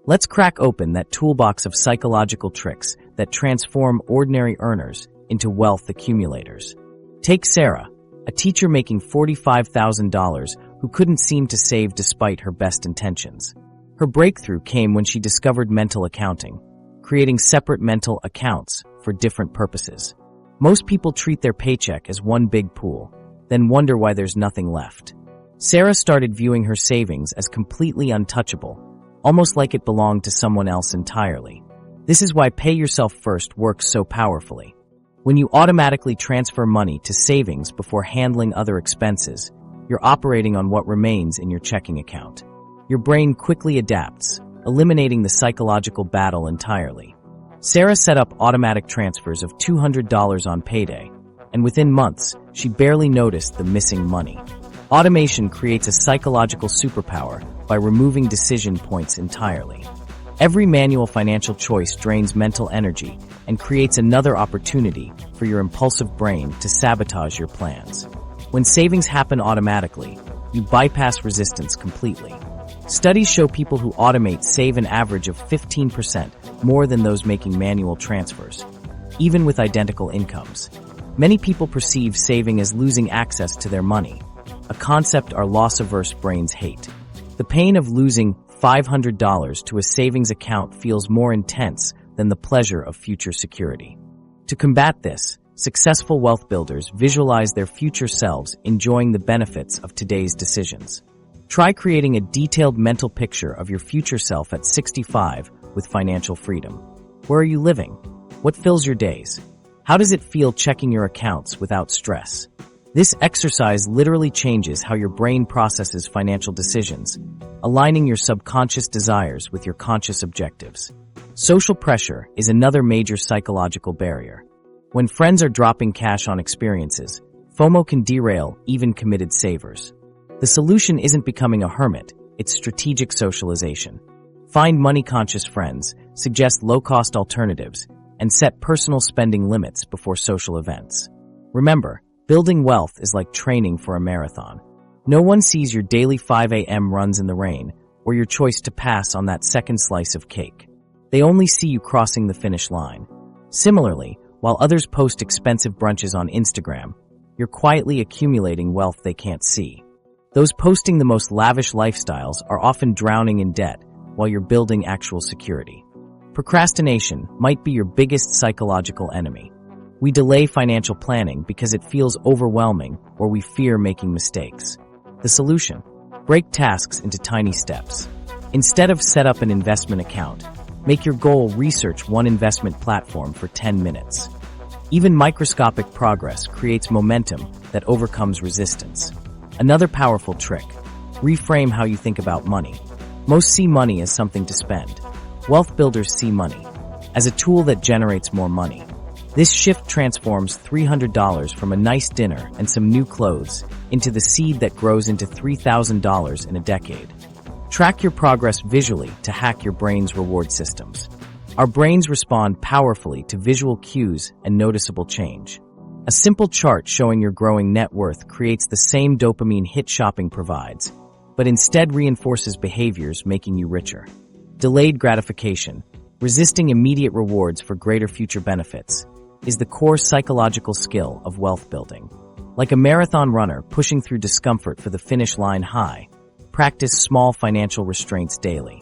Let's crack open that toolbox of psychological tricks that transform ordinary earners into wealth accumulators. Take Sarah, a teacher making $45,000 who couldn't seem to save despite her best intentions. Her breakthrough came when she discovered mental accounting, creating separate mental accounts for different purposes. Most people treat their paycheck as one big pool, then wonder why there's nothing left. Sarah started viewing her savings as completely untouchable, almost like it belonged to someone else entirely. This is why Pay Yourself First works so powerfully. When you automatically transfer money to savings before handling other expenses, you're operating on what remains in your checking account. Your brain quickly adapts, eliminating the psychological battle entirely. Sarah set up automatic transfers of $200 on payday, and within months, she barely noticed the missing money. Automation creates a psychological superpower by removing decision points entirely. Every manual financial choice drains mental energy and creates another opportunity for your impulsive brain to sabotage your plans. When savings happen automatically, you bypass resistance completely. Studies show people who automate save an average of 15% more than those making manual transfers, even with identical incomes. Many people perceive saving as losing access to their money, a concept our loss-averse brains hate. The pain of losing $500 to a savings account feels more intense than the pleasure of future security. To combat this, successful wealth builders visualize their future selves enjoying the benefits of today's decisions. Try creating a detailed mental picture of your future self at 65 with financial freedom. Where are you living? What fills your days? How does it feel checking your accounts without stress? This exercise literally changes how your brain processes financial decisions, aligning your subconscious desires with your conscious objectives. Social pressure is another major psychological barrier. When friends are dropping cash on experiences, FOMO can derail even committed savers. The solution isn't becoming a hermit, it's strategic socialization. Find money-conscious friends, suggest low-cost alternatives, and set personal spending limits before social events. Remember, building wealth is like training for a marathon. No one sees your daily 5 a.m. runs in the rain or your choice to pass on that second slice of cake. They only see you crossing the finish line. Similarly, while others post expensive brunches on Instagram, you're quietly accumulating wealth they can't see. Those posting the most lavish lifestyles are often drowning in debt while you're building actual security. Procrastination might be your biggest psychological enemy. We delay financial planning because it feels overwhelming or we fear making mistakes. The solution: break tasks into tiny steps. Instead of set up an investment account, make your goal research one investment platform for 10 minutes. Even microscopic progress creates momentum that overcomes resistance. Another powerful trick: reframe how you think about money. Most see money as something to spend. Wealth builders see money as a tool that generates more money. This shift transforms $300 from a nice dinner and some new clothes into the seed that grows into $3,000 in a decade. Track your progress visually to hack your brain's reward systems. Our brains respond powerfully to visual cues and noticeable change. A simple chart showing your growing net worth creates the same dopamine hit shopping provides, but instead reinforces behaviors making you richer. Delayed gratification, resisting immediate rewards for greater future benefits, is the core psychological skill of wealth building. Like a marathon runner pushing through discomfort for the finish line high, practice small financial restraints daily.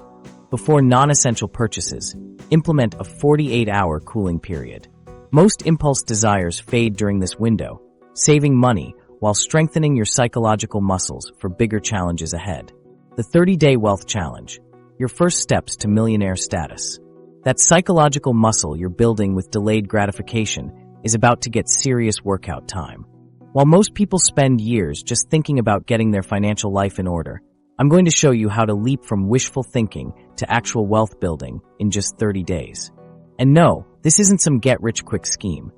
Before non-essential purchases, implement a 48-hour cooling period. Most impulse desires fade during this window, saving money while strengthening your psychological muscles for bigger challenges ahead. The 30-Day Wealth Challenge, your first steps to millionaire status. That psychological muscle you're building with delayed gratification is about to get serious workout time. While most people spend years just thinking about getting their financial life in order, I'm going to show you how to leap from wishful thinking to actual wealth building in just 30 days. And no, this isn't some get-rich-quick scheme.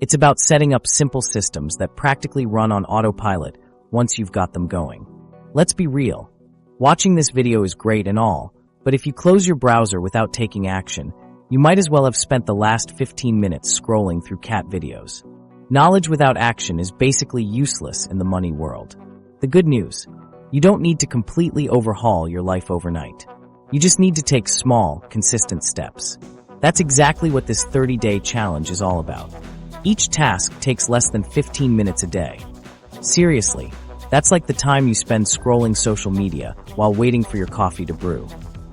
It's about setting up simple systems that practically run on autopilot once you've got them going. Let's be real. Watching this video is great and all, but if you close your browser without taking action, you might as well have spent the last 15 minutes scrolling through cat videos. Knowledge without action is basically useless in the money world. The good news: you don't need to completely overhaul your life overnight. You just need to take small, consistent steps. That's exactly what this 30-day challenge is all about. Each task takes less than 15 minutes a day. Seriously, that's like the time you spend scrolling social media while waiting for your coffee to brew.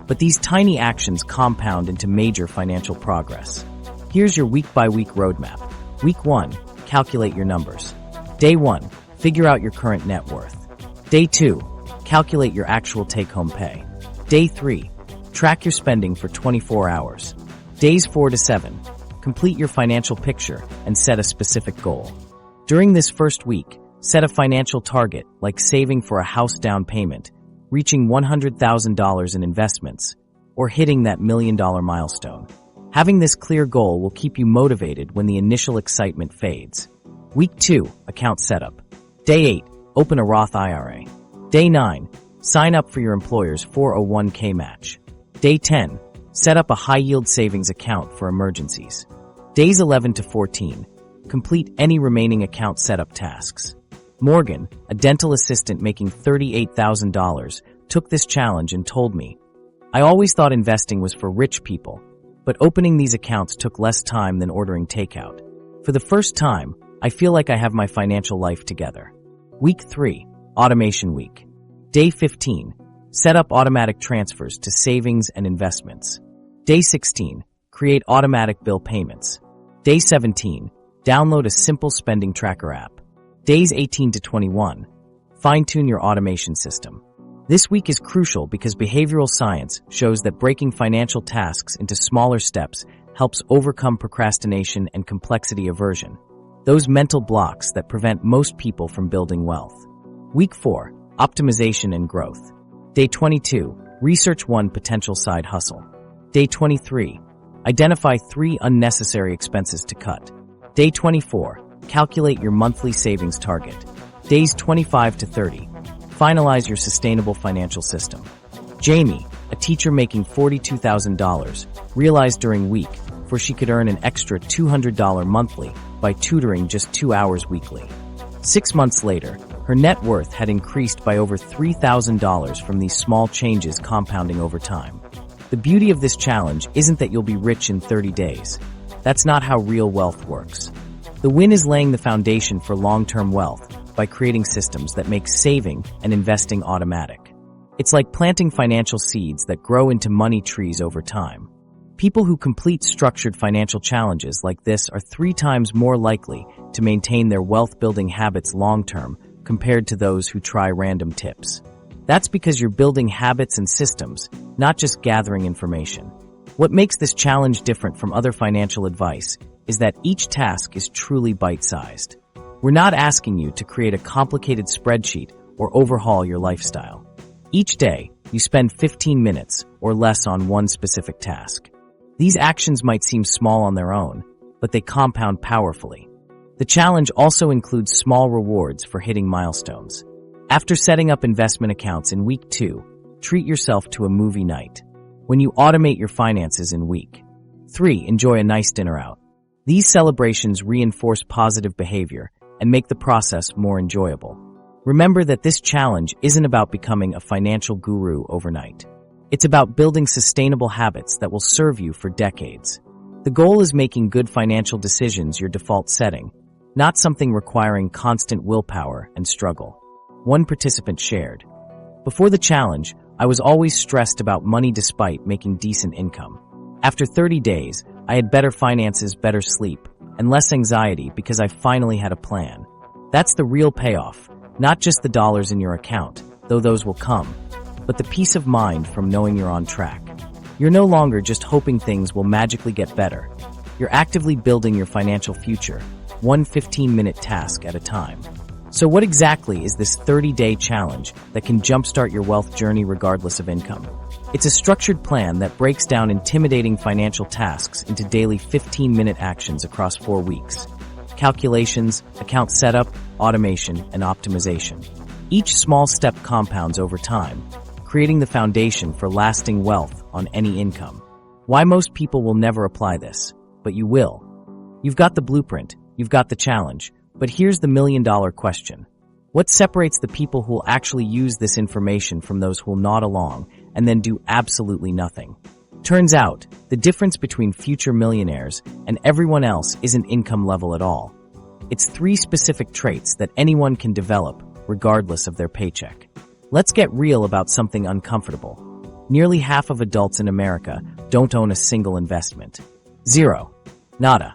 But these tiny actions compound into major financial progress. Here's your week-by-week roadmap. Week 1, calculate your numbers. Day 1, figure out your current net worth. Day 2, calculate your actual take-home pay. Day 3, track your spending for 24 hours. Days 4 to 7, complete your financial picture and set a specific goal. During this first week, set a financial target like saving for a house down payment, reaching $100,000 in investments, or hitting that $1 million milestone. Having this clear goal will keep you motivated when the initial excitement fades. Week 2, account setup. Day 8, open a Roth IRA. Day 9, sign up for your employer's 401k match. Day 10, set up a high-yield savings account for emergencies. Days 11 to 14, complete any remaining account setup tasks. Morgan, a dental assistant making $38,000, took this challenge and told me, "I always thought investing was for rich people, but opening these accounts took less time than ordering takeout. For the first time, I feel like I have my financial life together." Week 3, automation week. Day 15, set up automatic transfers to savings and investments. Day 16, create automatic bill payments. Day 17, download a simple spending tracker app. Days 18 to 21, fine-tune your automation system. This week is crucial because behavioral science shows that breaking financial tasks into smaller steps helps overcome procrastination and complexity aversion, those mental blocks that prevent most people from building wealth. Week 4, optimization and growth. Day 22, research one potential side hustle. Day 23, identify 3 unnecessary expenses to cut. Day 24, calculate your monthly savings target. Days 25 to 30, finalize your sustainable financial system. Jamie, a teacher making $42,000, realized during week for she could earn an extra $200 monthly by tutoring just 2 hours weekly. 6 months later, her net worth had increased by over $3,000 from these small changes compounding over time. The beauty of this challenge isn't that you'll be rich in 30 days. That's not how real wealth works. The win is laying the foundation for long-term wealth by creating systems that make saving and investing automatic. It's like planting financial seeds that grow into money trees over time. People who complete structured financial challenges like this are 3 times more likely to maintain their wealth-building habits long-term compared to those who try random tips. That's because you're building habits and systems, not just gathering information. What makes this challenge different from other financial advice is that each task is truly bite-sized. We're not asking you to create a complicated spreadsheet or overhaul your lifestyle. Each day, you spend 15 minutes or less on one specific task. These actions might seem small on their own, but they compound powerfully. The challenge also includes small rewards for hitting milestones. After setting up investment accounts in week 2, treat yourself to a movie night. When you automate your finances in week 3, enjoy a nice dinner out. These celebrations reinforce positive behavior and make the process more enjoyable. Remember that this challenge isn't about becoming a financial guru overnight. It's about building sustainable habits that will serve you for decades. The goal is making good financial decisions your default setting, not something requiring constant willpower and struggle. One participant shared, "Before the challenge, I was always stressed about money despite making decent income. After 30 days, I had better finances, better sleep, and less anxiety because I finally had a plan." That's the real payoff, not just the dollars in your account, though those will come, but the peace of mind from knowing you're on track. You're no longer just hoping things will magically get better. You're actively building your financial future, one 15-minute task at a time. So what exactly is this 30-day challenge that can jumpstart your wealth journey regardless of income? It's a structured plan that breaks down intimidating financial tasks into daily 15-minute actions across 4 weeks. calculations, account setup, automation, and optimization. Each small step compounds over time, creating the foundation for lasting wealth on any income. Why most people will never apply this, but you will. You've got the blueprint, you've got the challenge, but here's the million-dollar question. What separates the people who will actually use this information from those who will nod along and then do absolutely nothing? Turns out, the difference between future millionaires and everyone else isn't income level at all. It's 3 specific traits that anyone can develop, regardless of their paycheck. Let's get real about something uncomfortable. Nearly half of adults in America don't own a single investment. Zero. Nada.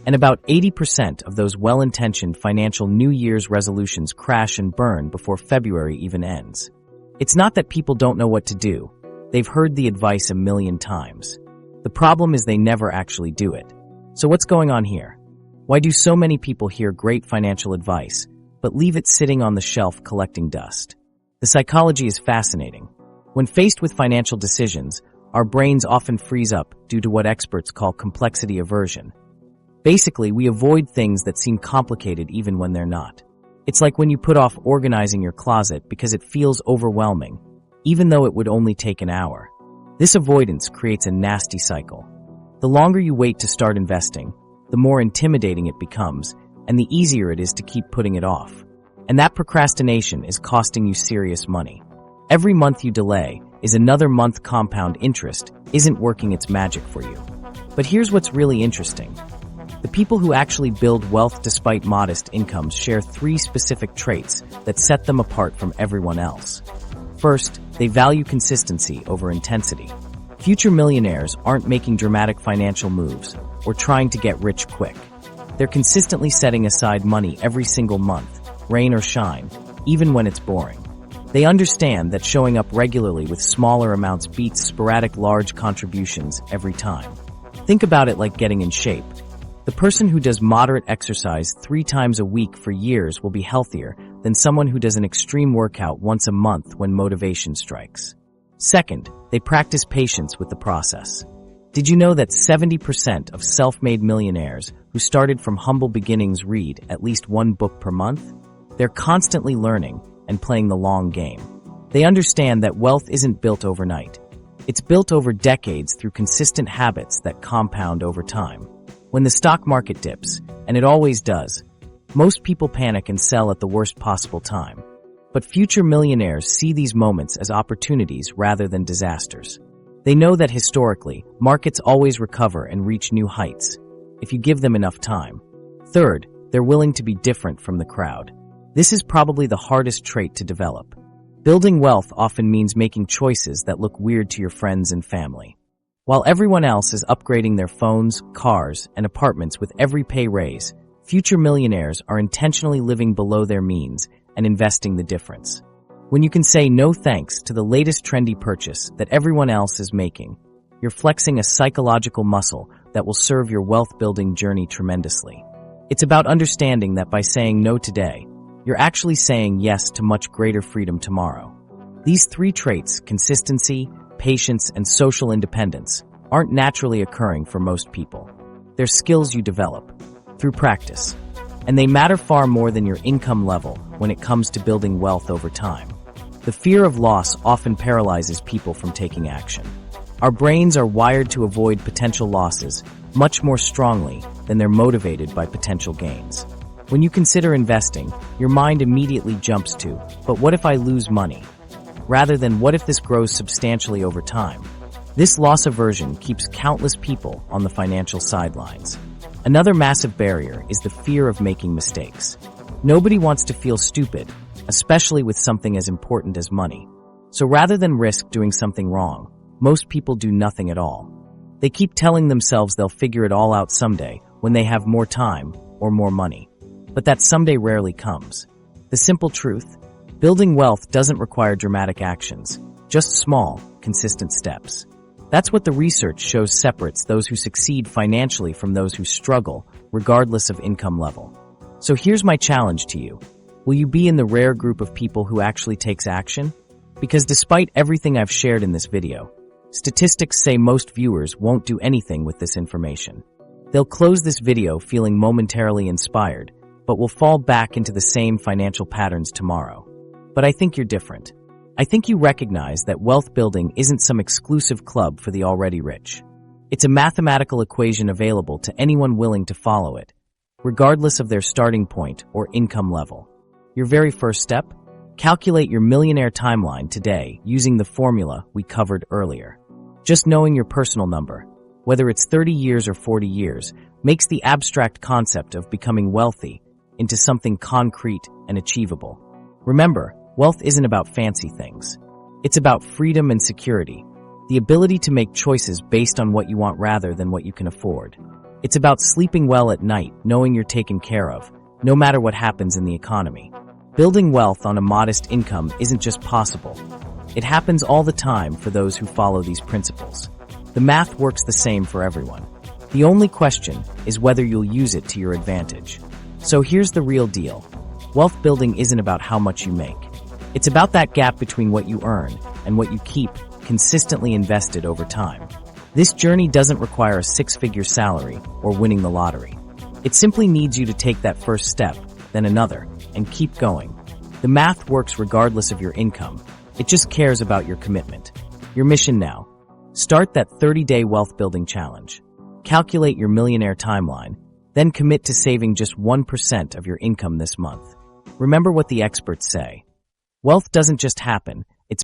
And about 80% of those well-intentioned financial New Year's resolutions crash and burn before February even ends. It's not that people don't know what to do. They've heard the advice a million times. The problem is they never actually do it. So what's going on here? Why do so many people hear great financial advice, but leave it sitting on the shelf collecting dust? The psychology is fascinating. When faced with financial decisions, our brains often freeze up due to what experts call complexity aversion. Basically, we avoid things that seem complicated even when they're not. It's like when you put off organizing your closet because it feels overwhelming, even though it would only take an hour. This avoidance creates a nasty cycle. The longer you wait to start investing, the more intimidating it becomes, and the easier it is to keep putting it off. And that procrastination is costing you serious money. Every month you delay is another month compound interest isn't working its magic for you. But here's what's really interesting. The people who actually build wealth despite modest incomes share 3 specific traits that set them apart from everyone else. First, they value consistency over intensity. Future millionaires aren't making dramatic financial moves or trying to get rich quick. They're consistently setting aside money every single month, rain or shine, even when it's boring. They understand that showing up regularly with smaller amounts beats sporadic large contributions every time. Think about it like getting in shape. The person who does moderate exercise 3 times a week for years will be healthier than someone who does an extreme workout once a month when motivation strikes. Second, they practice patience with the process. Did you know that 70% of self-made millionaires who started from humble beginnings read at least 1 book per month? They're constantly learning and playing the long game. They understand that wealth isn't built overnight. It's built over decades through consistent habits that compound over time. When the stock market dips, and it always does, most people panic and sell at the worst possible time. But future millionaires see these moments as opportunities rather than disasters. They know that historically, markets always recover and reach new heights, if you give them enough time. Third, they're willing to be different from the crowd. This is probably the hardest trait to develop. Building wealth often means making choices that look weird to your friends and family. While everyone else is upgrading their phones, cars, and apartments with every pay raise, future millionaires are intentionally living below their means and investing the difference. When you can say no thanks to the latest trendy purchase that everyone else is making, you're flexing a psychological muscle that will serve your wealth-building journey tremendously. It's about understanding that by saying no today, you're actually saying yes to much greater freedom tomorrow. These 3 traits, consistency, patience, and social independence, aren't naturally occurring for most people. They're skills you develop through practice, and they matter far more than your income level when it comes to building wealth over time. The fear of loss often paralyzes people from taking action. Our brains are wired to avoid potential losses much more strongly than they're motivated by potential gains. When you consider investing, your mind immediately jumps to, but what if I lose money? Rather than what if this grows substantially over time? This loss aversion keeps countless people on the financial sidelines. Another massive barrier is the fear of making mistakes. Nobody wants to feel stupid, especially with something as important as money. So rather than risk doing something wrong, most people do nothing at all. They keep telling themselves they'll figure it all out someday when they have more time or more money. But that someday rarely comes. The simple truth: building wealth doesn't require dramatic actions, just small, consistent steps. That's what the research shows separates those who succeed financially from those who struggle, regardless of income level. So here's my challenge to you. Will you be in the rare group of people who actually takes action? Because despite everything I've shared in this video, statistics say most viewers won't do anything with this information. They'll close this video feeling momentarily inspired, but will fall back into the same financial patterns tomorrow. But I think you're different. I think you recognize that wealth building isn't some exclusive club for the already rich. It's a mathematical equation available to anyone willing to follow it, regardless of their starting point or income level. Your very first step? Calculate your millionaire timeline today using the formula we covered earlier. Just knowing your personal number, whether it's 30 years or 40 years, makes the abstract concept of becoming wealthy into something concrete and achievable. Remember, wealth isn't about fancy things. It's about freedom and security, the ability to make choices based on what you want rather than what you can afford. It's about sleeping well at night, knowing you're taken care of, no matter what happens in the economy. Building wealth on a modest income isn't just possible. It happens all the time for those who follow these principles. The math works the same for everyone. The only question is whether you'll use it to your advantage. So here's the real deal. Wealth building isn't about how much you make. It's about that gap between what you earn and what you keep consistently invested over time. This journey doesn't require a six-figure salary or winning the lottery. It simply needs you to take that first step, then another, and keep going. The math works regardless of your income. It just cares about your commitment. Your mission now. Start that 30-day wealth building challenge. Calculate your millionaire timeline, then commit to saving just 1% of your income this month. Remember what the experts say. Wealth doesn't just happen,